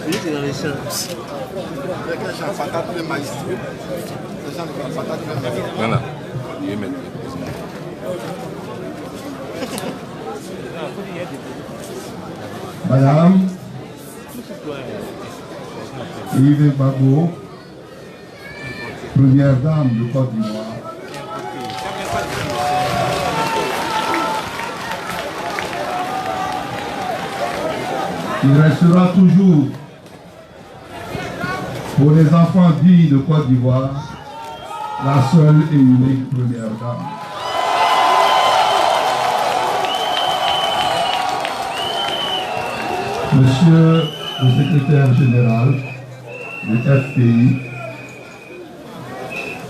Oui, c'est dans les champs. Voilà. Il est mettre. Madame Yves Babo, première dame de Côte d'Ivoire. Il restera toujours pour les enfants dignes de Côte d'Ivoire la seule et unique première dame. Monsieur le secrétaire général du FPI,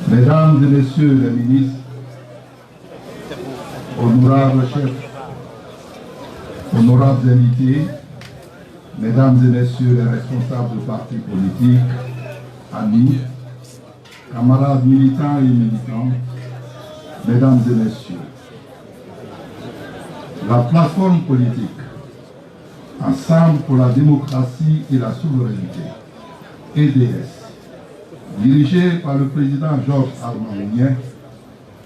Mesdames et Messieurs les ministres, honorables chefs, honorables invités, Mesdames et Messieurs les responsables de partis politiques, amis, camarades militants et militantes, Mesdames et Messieurs, la plateforme politique Ensemble pour la démocratie et la souveraineté, EDS, dirigée par le président Georges Armaounien,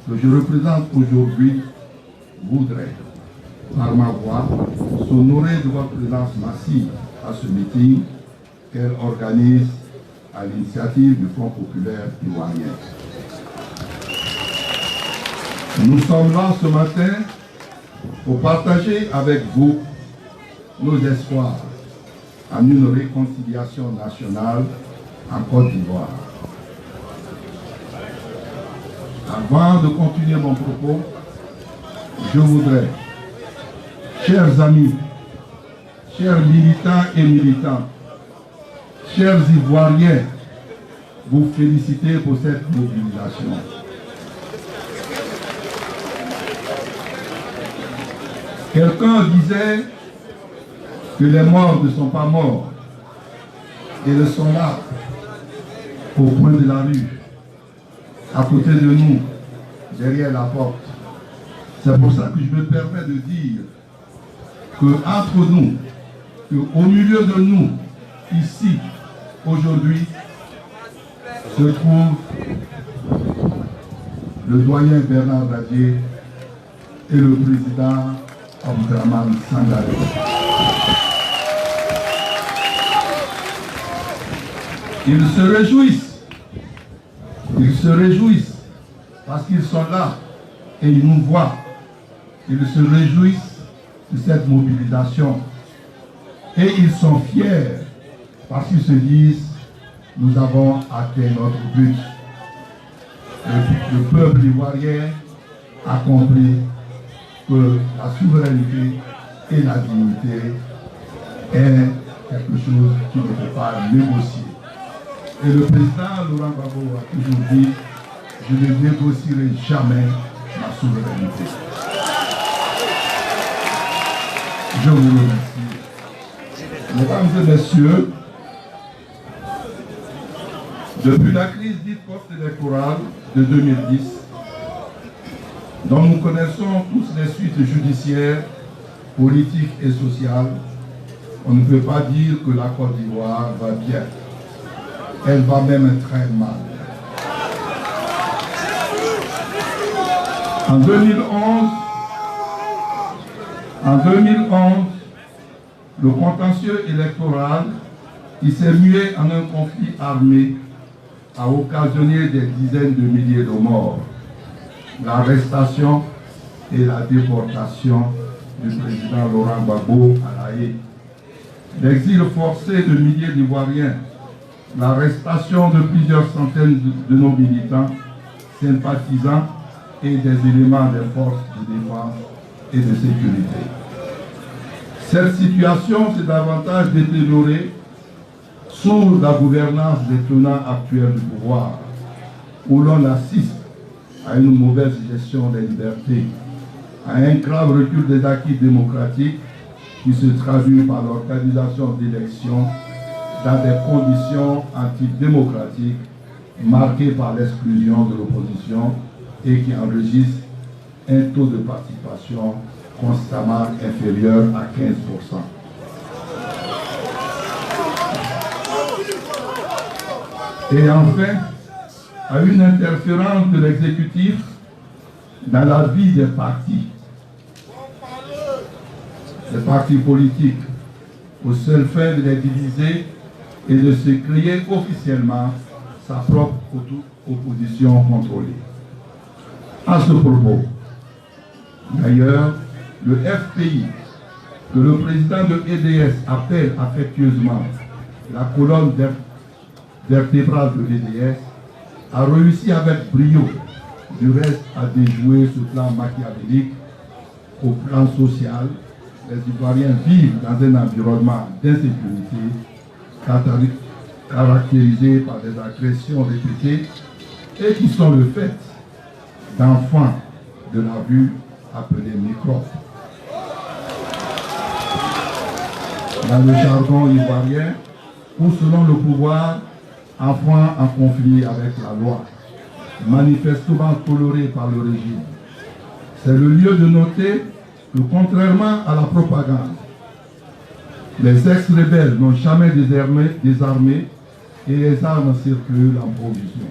que je représente aujourd'hui, voudrait, par ma voix, s'honorer de votre présence massive à ce meeting qu'elle organise à l'initiative du Front populaire ivoirien. Nous sommes là ce matin pour partager avec vous nos espoirs en une réconciliation nationale en Côte d'Ivoire. Avant de continuer mon propos, je voudrais, chers amis, chers militants et militantes, chers Ivoiriens, vous féliciter pour cette mobilisation. Quelqu'un disait que les morts ne sont pas morts. Et ils sont là, au coin de la rue, à côté de nous, derrière la porte. C'est pour ça que je me permets de dire qu'entre nous, qu'au milieu de nous, ici, aujourd'hui, se trouve le doyen Bernard Radier et le président Abdraman Sangaré. Ils se réjouissent parce qu'ils sont là et ils nous voient. Ils se réjouissent de cette mobilisation et ils sont fiers parce qu'ils se disent nous avons atteint notre but. Le peuple ivoirien a compris que la souveraineté et la dignité est quelque chose qui ne peut pas négocier. Et le président Laurent Gbagbo a toujours dit « Je ne négocierai jamais ma souveraineté ». Je vous remercie. Mesdames et messieurs, depuis la crise dite post-électorale de 2010, dont nous connaissons tous les suites judiciaires, politiques et sociales, on ne peut pas dire que la Côte d'Ivoire va bien. Elle va même très mal. En 2011, le contentieux électoral qui s'est mué en un conflit armé a occasionné des dizaines de milliers de morts, l'arrestation et la déportation du président Laurent Gbagbo à La Haye, l'exil forcé de milliers d'Ivoiriens, l'arrestation de plusieurs centaines de nos militants, sympathisants et des éléments des forces de défense et de sécurité. Cette situation s'est davantage détériorée sous la gouvernance des tenants actuels du pouvoir, où l'on assiste à une mauvaise gestion des libertés, à un grave recul des acquis démocratiques qui se traduit par l'organisation d'élections dans des conditions antidémocratiques marquées par l'exclusion de l'opposition et qui enregistrent un taux de participation constamment inférieur à 15%. Et enfin, à une interférence de l'exécutif dans la vie des partis politiques, aux seules fins de les diviser et de se créer officiellement sa propre opposition contrôlée. À ce propos, d'ailleurs, le FPI, que le président de EDS appelle affectueusement la colonne vertébrale de l'EDS, a réussi avec brio, du reste, à déjouer ce plan machiavélique. Au plan social, les Ivoiriens vivent dans un environnement d'insécurité caractérisé par des agressions répétées et qui sont le fait d'enfants de la rue appelés microbes. Dans le jargon ivoirien, ou selon le pouvoir, enfants en conflit avec la loi, manifestement toléré par le régime. C'est le lieu de noter que contrairement à la propagande, les ex-rebelles n'ont jamais désarmé et les armes circulent en provision,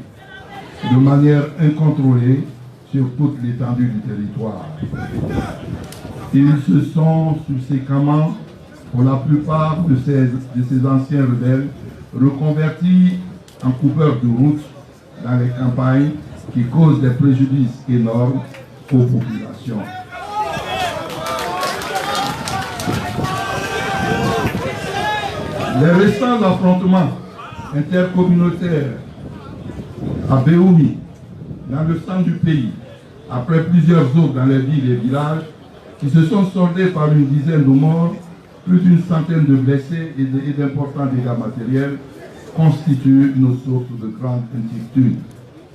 de manière incontrôlée sur toute l'étendue du territoire. Ils se sont subséquemment, pour la plupart de ces anciens rebelles, reconvertis en coupeurs de route dans les campagnes qui causent des préjudices énormes aux populations. Les récents affrontements intercommunautaires à Béoumi, dans le centre du pays, après plusieurs autres dans les villes et villages, qui se sont soldés par une dizaine de morts, plus d'une centaine de blessés et d'importants dégâts matériels, constituent une source de grande inquiétude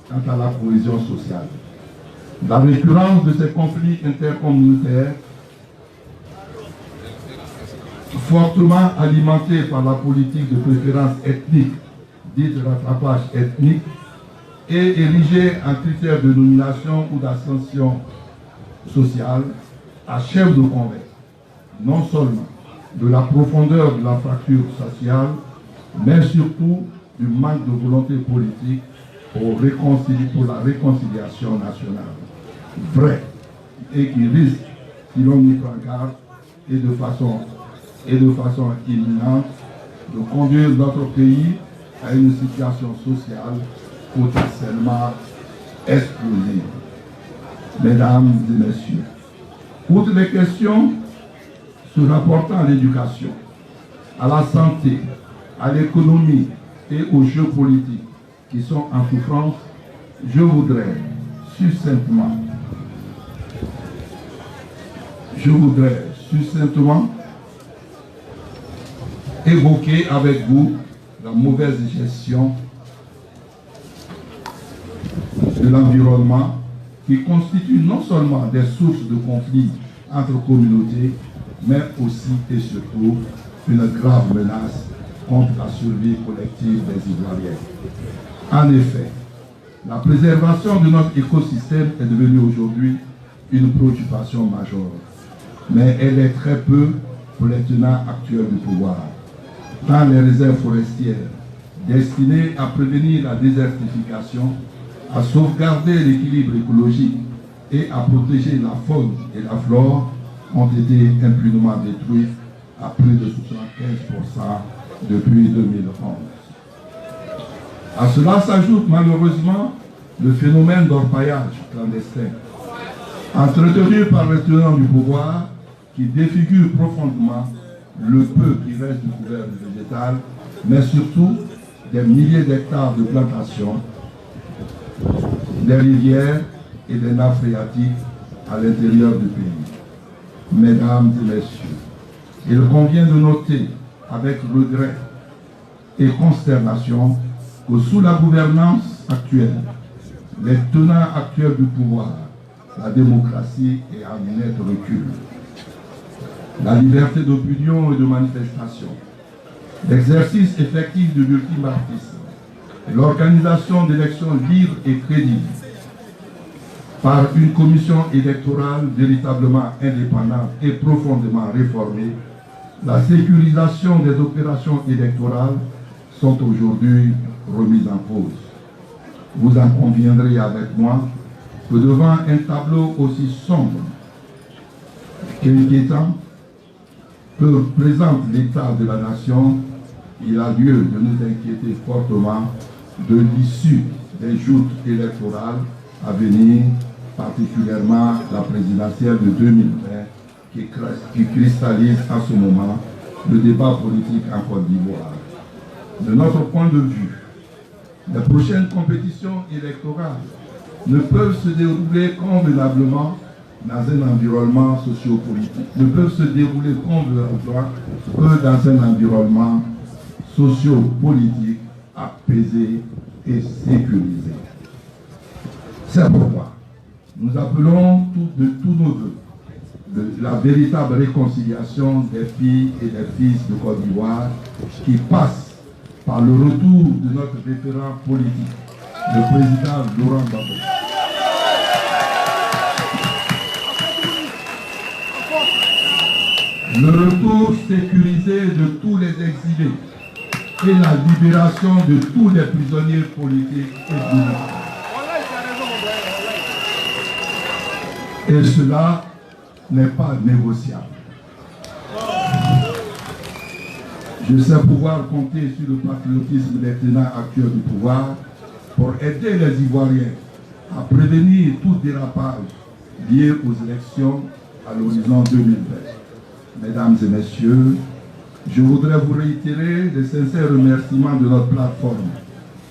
quant à la cohésion sociale. La récurrence de ces conflits intercommunautaires, fortement alimentés par la politique de préférence ethnique, dite rattrapage ethnique, et érigés en critères de nomination ou d'ascension sociale, achève de convaincre non seulement de la profondeur de la fracture sociale, mais surtout du manque de volonté politique pour la réconciliation nationale, vraie, et qui risque, si l'on y prend garde, et de façon imminente, de conduire notre pays à une situation sociale potentiellement explosive. Mesdames et messieurs, outre les questions se rapportant à l'éducation, à la santé, à l'économie et aux jeux politiques qui sont en souffrance, je voudrais succinctement évoquer avec vous la mauvaise gestion de l'environnement qui constitue non seulement des sources de conflits entre communautés, mais aussi et surtout une grave menace contre la survie collective des Ivoiriens. En effet, la préservation de notre écosystème est devenue aujourd'hui une préoccupation majeure, mais elle est très peu pour les tenants actuels du pouvoir. Tant les réserves forestières, destinées à prévenir la désertification, à sauvegarder l'équilibre écologique et à protéger la faune et la flore, ont été impunément détruites à plus de 75% depuis 2011. À cela s'ajoute malheureusement le phénomène d'orpaillage clandestin, entretenu par les tenants du pouvoir, qui défigure profondément le peu qui reste du couvert végétal, mais surtout des milliers d'hectares de plantations, des rivières et des nappes phréatiques à l'intérieur du pays. Mesdames et messieurs, il convient de noter avec regret et consternation que sous la gouvernance actuelle, les tenants actuels du pouvoir, la démocratie est en net recul. La liberté d'opinion et de manifestation, l'exercice effectif du multipartisme, l'organisation d'élections libres et crédibles par une commission électorale véritablement indépendante et profondément réformée, la sécurisation des opérations électorales sont aujourd'hui remises en cause. Vous en conviendrez avec moi que devant un tableau aussi sombre qu'inquiétant que présente l'état de la nation, il a lieu de nous inquiéter fortement de l'issue des joutes électorales à venir, particulièrement la présidentielle de 2020, qui cristallise en ce moment le débat politique en Côte d'Ivoire. De notre point de vue, les prochaines compétitions électorales ne peuvent se dérouler convenablement dans un environnement sociopolitique, ne peuvent se dérouler convenablement que dans un environnement sociopolitique apaisé et sécurisé. C'est pourquoi nous appelons de tous nos voeux la véritable réconciliation des filles et des fils de Côte d'Ivoire qui passe par le retour de notre référent politique, le président Laurent Gbagbo. Le retour sécurisé de tous les exilés et la libération de tous les prisonniers politiques et militaires. Et cela n'est pas négociable. Je sais pouvoir compter sur le patriotisme des tenants actuels du pouvoir pour aider les Ivoiriens à prévenir tout dérapage lié aux élections à l'horizon 2020. Mesdames et messieurs, je voudrais vous réitérer les sincères remerciements de notre plateforme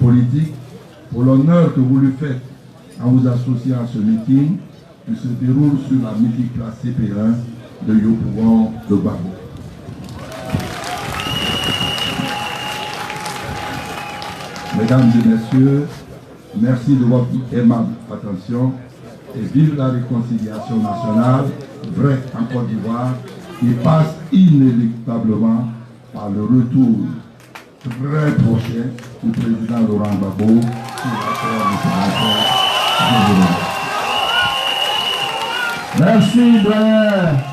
politique pour l'honneur que vous lui faites en vous associant à ce meeting qui se déroule sur la mythique place CP1 de Yopougon de Gbagbo. Mesdames et messieurs, merci de votre aimable attention et vive la réconciliation nationale, vraie en Côte d'Ivoire, qui passe inéluctablement par le retour très prochain du président Laurent Gbagbo sur la terre de ce. Merci, Brian.